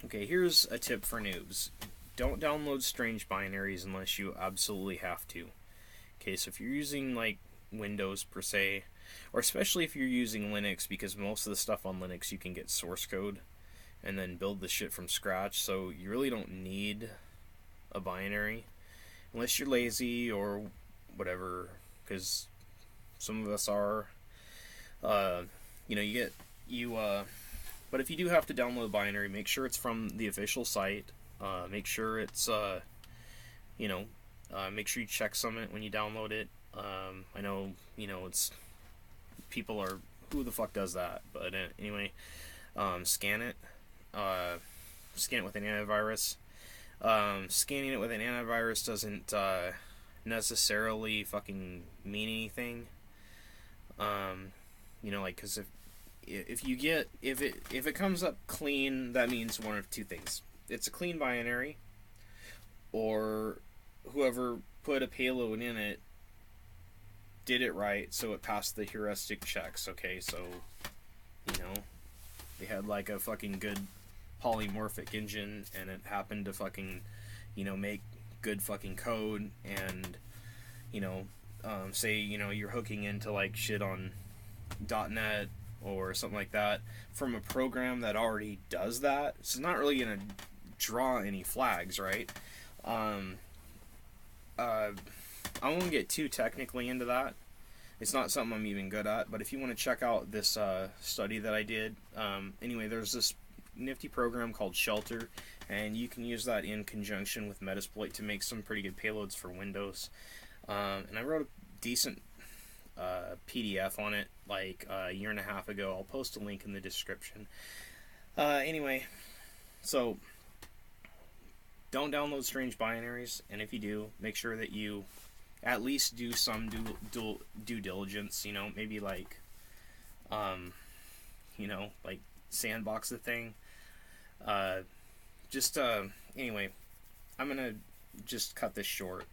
Okay, here's a tip for noobs. Don't download strange binaries unless you absolutely have to. Okay, so if you're using like Windows per se, or especially if you're using Linux, because most of the stuff on Linux you can get source code and then build the shit from scratch, so you really don't need a binary unless you're lazy or whatever, because some of us are. Uh, you get you. But if you do have to download a binary, make sure it's from the official site. Make sure it's you know, make sure you checksum it when you download it. I know it's people are who the fuck does that, but anyway, scan it. Uh, Scan it with an antivirus. Scanning it with an antivirus doesn't necessarily fucking mean anything. Like because if it comes up clean, that means one of two things. It's a clean binary, or whoever put a payload in it did it right, so it passed the heuristic checks. Okay, so you know they had like a fucking good polymorphic engine, and it happened to fucking make good fucking code, and say you're hooking into like shit on .NET or something like that from a program that already does that. So it's not really gonna draw any flags, right? Um, I won't get too technically into that. It's not something I'm even good at. But if you want to check out this study that I did, anyway, there's this nifty program called Shellter, and you can use that in conjunction with Metasploit to make some pretty good payloads for Windows. And I wrote a decent PDF on it like a year and a half ago. I'll post a link in the description. Anyway, so don't download strange binaries, and if you do, make sure that you at least do some due diligence. Maybe like like sandbox the thing. Just anyway, I'm gonna just cut this short.